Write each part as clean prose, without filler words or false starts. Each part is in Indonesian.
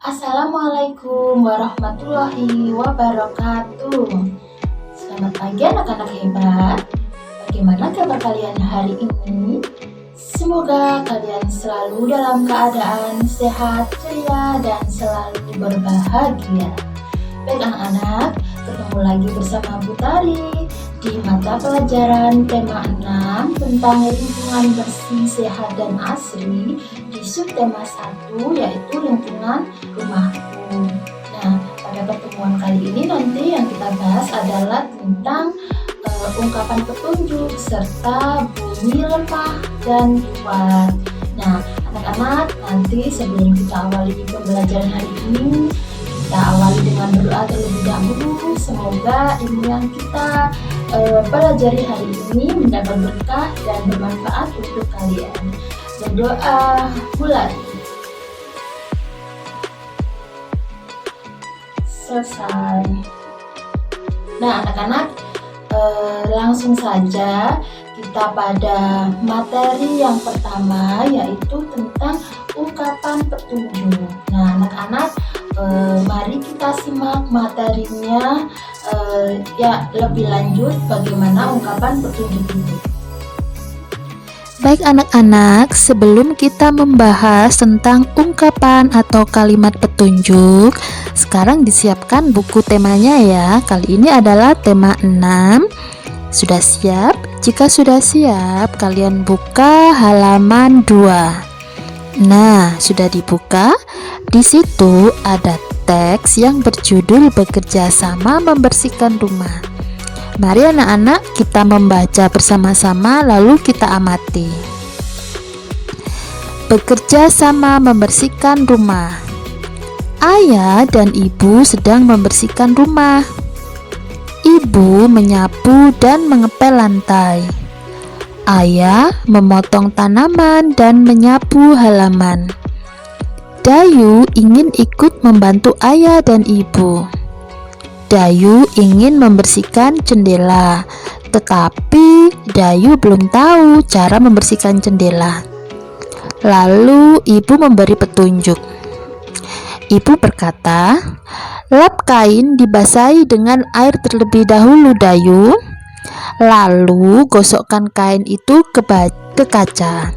Assalamualaikum warahmatullahi wabarakatuh. Selamat pagi anak-anak hebat. Bagaimana kabar kalian hari ini? Semoga kalian selalu dalam keadaan sehat, ceria, dan selalu berbahagia. Baik anak-anak, ketemu lagi bersama Bu Tari di mata pelajaran tema 6 tentang lingkungan bersih, sehat, dan asri di subtema 1 yaitu lingkungan rumahku. Nah, pada pertemuan kali ini nanti yang kita bahas adalah tentang ungkapan petunjuk serta bunyi lemah dan kuat. Nah, anak-anak, nanti sebelum kita awali pembelajaran hari ini, kita awali dengan berdoa terlebih dahulu. Semoga ilmu yang kita pelajari hari ini mendapat berkah dan bermanfaat untuk kalian. Berdoa mulai. Selesai. Nah anak-anak, langsung saja kita pada materi yang pertama, yaitu tentang ungkapan petunjuk. Nah anak-anak, mari kita simak materinya ya lebih lanjut bagaimana ungkapan petunjuk itu. Baik anak-anak, sebelum kita membahas tentang ungkapan atau kalimat petunjuk, sekarang disiapkan buku temanya ya. Kali ini adalah tema 6. Sudah siap? Jika sudah siap, kalian buka halaman 2. Nah, sudah dibuka. Di situ ada teks yang berjudul bekerja sama membersihkan rumah. Mari anak-anak, kita membaca bersama-sama lalu kita amati. Bekerja sama membersihkan rumah. Ayah dan ibu sedang membersihkan rumah. Ibu menyapu dan mengepel lantai. Ayah memotong tanaman dan menyapu halaman. Dayu ingin ikut membantu ayah dan ibu. Dayu ingin membersihkan jendela, tetapi Dayu belum tahu cara membersihkan jendela. Lalu ibu memberi petunjuk. Ibu berkata, "Lap kain dibasahi dengan air terlebih dahulu, Dayu. Lalu gosokkan kain itu ke kaca.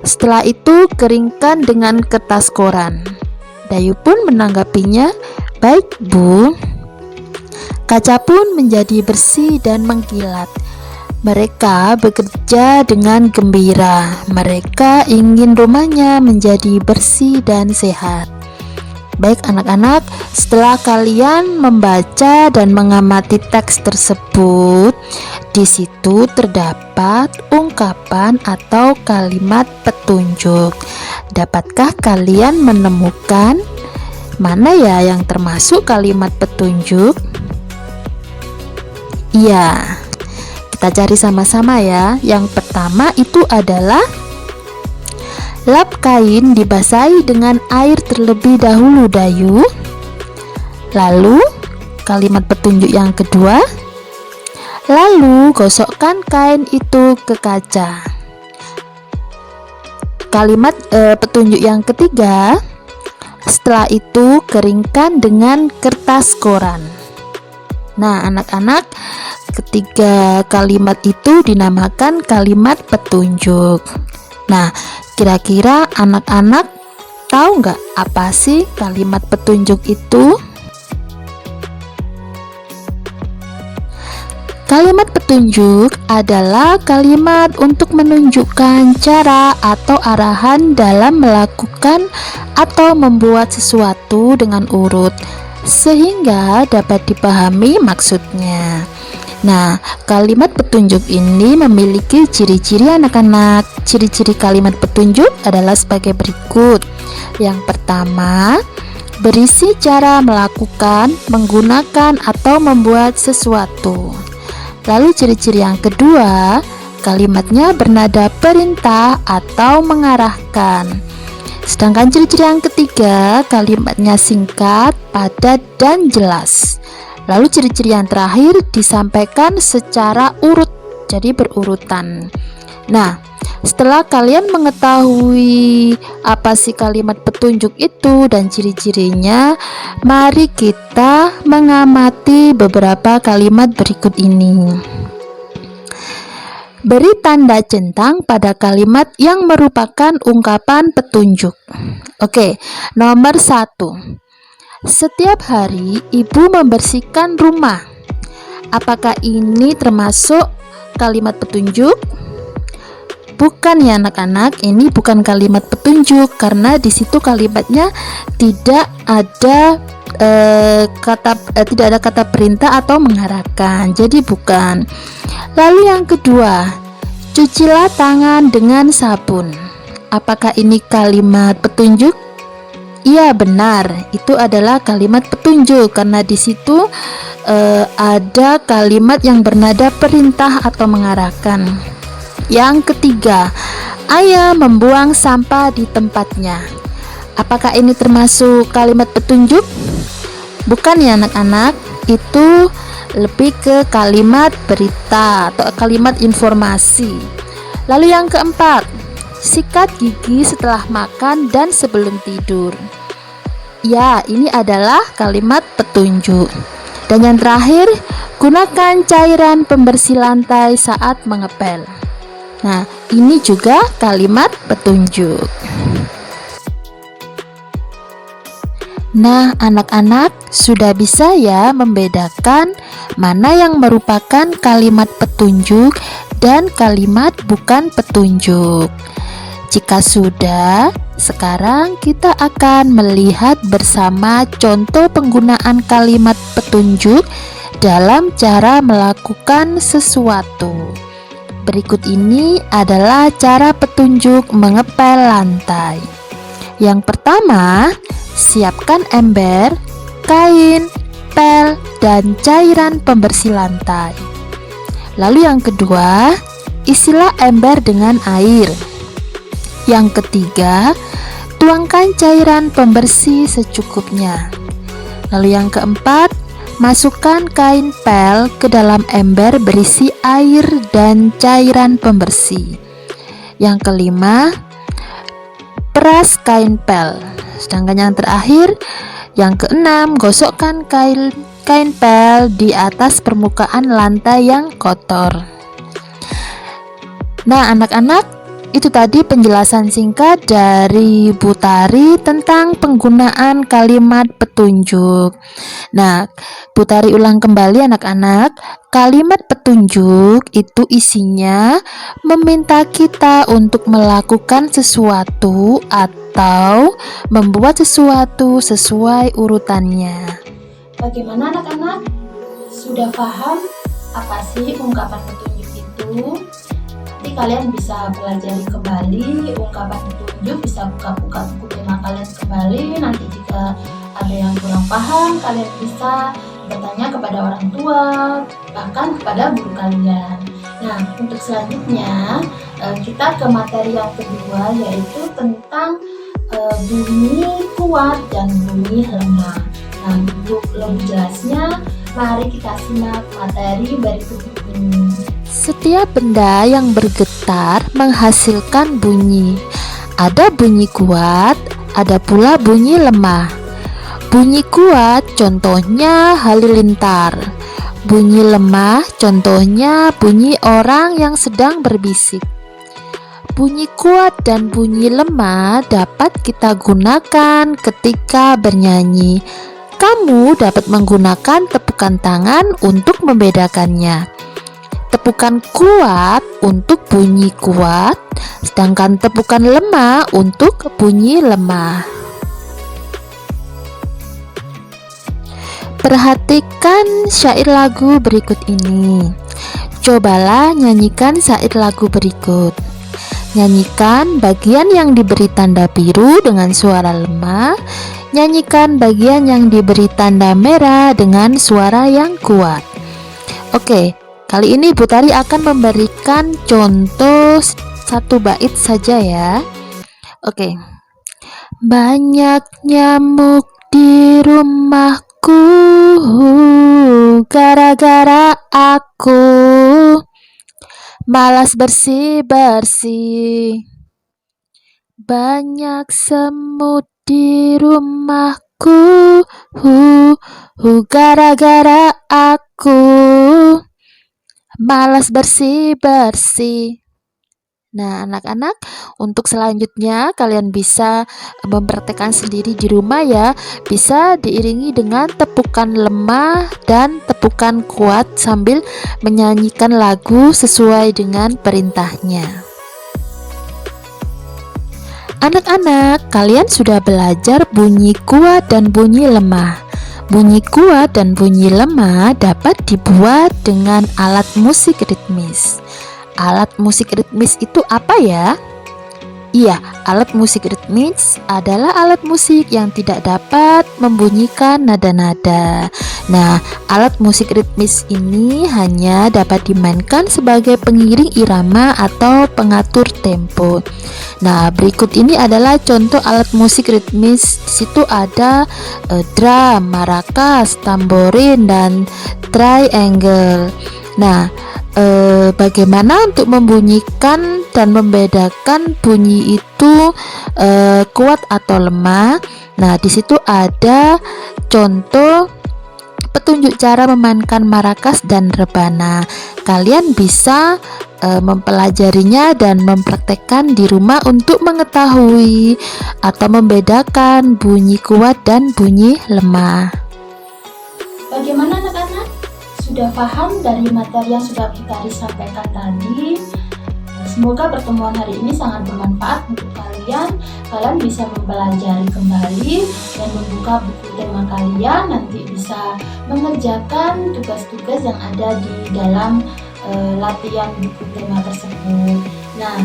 Setelah itu keringkan dengan kertas koran." Dayu pun menanggapinya, "Baik, Bu." Kaca pun menjadi bersih dan mengkilat. Mereka bekerja dengan gembira. Mereka ingin rumahnya menjadi bersih dan sehat. Baik anak-anak, setelah kalian membaca dan mengamati teks tersebut, di situ terdapat ungkapan atau kalimat petunjuk. Dapatkah kalian menemukan mana ya yang termasuk kalimat petunjuk? Iya, kita cari sama-sama ya. Yang pertama itu adalah lap kain dibasahi dengan air terlebih dahulu, Dayu. Lalu kalimat petunjuk yang kedua, lalu gosokkan kain itu ke kaca. Kalimat petunjuk yang ketiga, setelah itu keringkan dengan kertas koran. Nah anak-anak, ketiga kalimat itu dinamakan kalimat petunjuk. Nah, kira-kira anak-anak tahu nggak apa sih kalimat petunjuk itu? Kalimat petunjuk adalah kalimat untuk menunjukkan cara atau arahan dalam melakukan atau membuat sesuatu dengan urut, sehingga dapat dipahami maksudnya. Nah, kalimat petunjuk ini memiliki ciri-ciri anak-anak. Ciri-ciri kalimat petunjuk adalah sebagai berikut. Yang pertama, berisi cara melakukan, menggunakan, atau membuat sesuatu. Lalu ciri-ciri yang kedua, kalimatnya bernada perintah atau mengarahkan. Sedangkan ciri-ciri yang ketiga, kalimatnya singkat, padat, dan jelas. Lalu ciri-ciri yang terakhir disampaikan secara urut, jadi berurutan. Nah, Setelah kalian mengetahui apa sih kalimat petunjuk itu dan ciri-cirinya, mari kita mengamati beberapa kalimat berikut ini. Beri tanda centang pada kalimat yang merupakan ungkapan petunjuk. Oke, nomor 1. Setiap hari ibu membersihkan rumah. Apakah ini termasuk kalimat petunjuk? Bukan ya anak-anak, ini bukan kalimat petunjuk karena di situ kalimatnya tidak ada tidak ada kata perintah atau mengarahkan. Jadi bukan. Lalu yang kedua, cucilah tangan dengan sabun. Apakah ini kalimat petunjuk? Iya benar, itu adalah kalimat petunjuk karena di situ ada kalimat yang bernada perintah atau mengarahkan. Yang ketiga, ayah membuang sampah di tempatnya. Apakah ini termasuk kalimat petunjuk? Bukan ya anak-anak, itu lebih ke kalimat berita atau kalimat informasi. Lalu yang keempat, sikat gigi setelah makan dan sebelum tidur. Ya, ini adalah kalimat petunjuk. Dan yang terakhir, gunakan cairan pembersih lantai saat mengepel. Nah, ini juga kalimat petunjuk. Nah, anak-anak sudah bisa ya membedakan mana yang merupakan kalimat petunjuk dan kalimat bukan petunjuk. Jika sudah, sekarang kita akan melihat bersama contoh penggunaan kalimat petunjuk dalam cara melakukan sesuatu. Berikut ini adalah cara petunjuk mengepel lantai. Yang pertama, siapkan ember, kain, pel, dan cairan pembersih lantai. Lalu yang kedua, isilah ember dengan air. Yang ketiga, tuangkan cairan pembersih secukupnya. Lalu yang keempat, masukkan kain pel ke dalam ember berisi air dan cairan pembersih. Yang kelima, peras kain pel. Sedangkan yang terakhir, yang keenam, gosokkan kain pel di atas permukaan lantai yang kotor. Nah, anak-anak, itu tadi penjelasan singkat dari Bu Tari tentang penggunaan kalimat petunjuk. Nah, Bu Tari ulang kembali anak-anak. Kalimat petunjuk itu isinya meminta kita untuk melakukan sesuatu atau membuat sesuatu sesuai urutannya. Bagaimana anak-anak? Sudah paham apa sih ungkapan petunjuk itu? Nanti kalian bisa pelajari kembali ungkapan petunjuk, bisa buka-buka buku tema kalian kembali. Nanti jika ada yang kurang paham, kalian bisa bertanya kepada orang tua, bahkan kepada guru kalian. Nah, untuk selanjutnya kita ke materi yang kedua, yaitu tentang bunyi kuat dan bunyi lemah. Nah, untuk lebih jelasnya, mari kita simak materi berikut ini. Setiap benda yang bergetar menghasilkan bunyi. Ada bunyi kuat, ada pula bunyi lemah. Bunyi kuat contohnya halilintar. Bunyi lemah contohnya bunyi orang yang sedang berbisik. Bunyi kuat dan bunyi lemah dapat kita gunakan ketika bernyanyi. Kamu dapat menggunakan tepukan tangan untuk membedakannya. Tepukan kuat untuk bunyi kuat, sedangkan tepukan lemah untuk bunyi lemah. Perhatikan syair lagu berikut ini. Cobalah nyanyikan syair lagu berikut. Nyanyikan bagian yang diberi tanda biru dengan suara lemah. Nyanyikan bagian yang diberi tanda merah dengan suara yang kuat. Oke, kali ini Bu Tari akan memberikan contoh satu bait saja ya. Oke. Banyak nyamuk di rumahku gara-gara aku malas bersih-bersih. Banyak semut di rumahku, gara-gara aku malas bersih-bersih. Nah, anak-anak, untuk selanjutnya kalian bisa mempraktekkan sendiri di rumah ya. Bisa diiringi dengan tepukan lemah dan tepukan kuat sambil menyanyikan lagu sesuai dengan perintahnya. Anak-anak, kalian sudah belajar bunyi kuat dan bunyi lemah. Bunyi kuat dan bunyi lemah dapat dibuat dengan alat musik ritmis. Alat musik ritmis itu apa ya? Iya, alat musik ritmis adalah alat musik yang tidak dapat membunyikan nada-nada. Nah, alat musik ritmis ini hanya dapat dimainkan sebagai pengiring irama atau pengatur tempo. Nah, berikut ini adalah contoh alat musik ritmis. Di situ ada drum, maracas, tamborin, dan triangle. Nah, bagaimana untuk membunyikan dan membedakan bunyi itu kuat atau lemah? Nah, di situ ada contoh petunjuk cara memainkan maracas dan rebana. Kalian bisa mempelajarinya dan mempraktekkan di rumah untuk mengetahui atau membedakan bunyi kuat dan bunyi lemah. Bagaimana anak-anak? Sudah paham dari materi yang sudah kita sampaikan tadi? Semoga pertemuan hari ini sangat bermanfaat untuk kalian. Kalian bisa mempelajari kembali dan membuka buku tema kalian. Nanti bisa mengerjakan tugas-tugas yang ada di dalam latihan buku tema tersebut. Nah,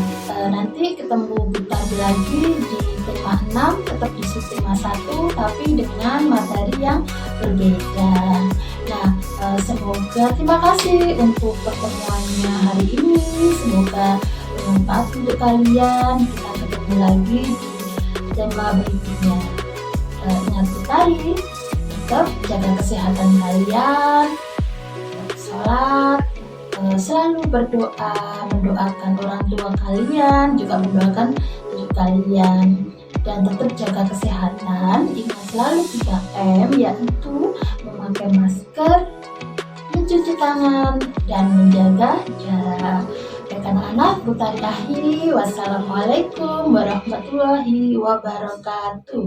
nanti ketemu Butari lagi di tema 6, tetap di subtema 1, tapi dengan materi yang berbeda. Nah, semoga terima kasih untuk pertemuannya hari ini. Semoga bermanfaat untuk kalian. Kita ketemu lagi di tema berikutnya. Ingat Butari, tetap jaga kesehatan kalian, sholat, selalu berdoa, mendoakan orang tua kalian, juga mendoakan diri kalian, dan tetap jaga kesehatan. Ingat selalu 3M, yaitu memakai masker, mencuci tangan, dan menjaga jarak. Baik anak-anak, Butari akhiri. Wassalamualaikum warahmatullahi wabarakatuh.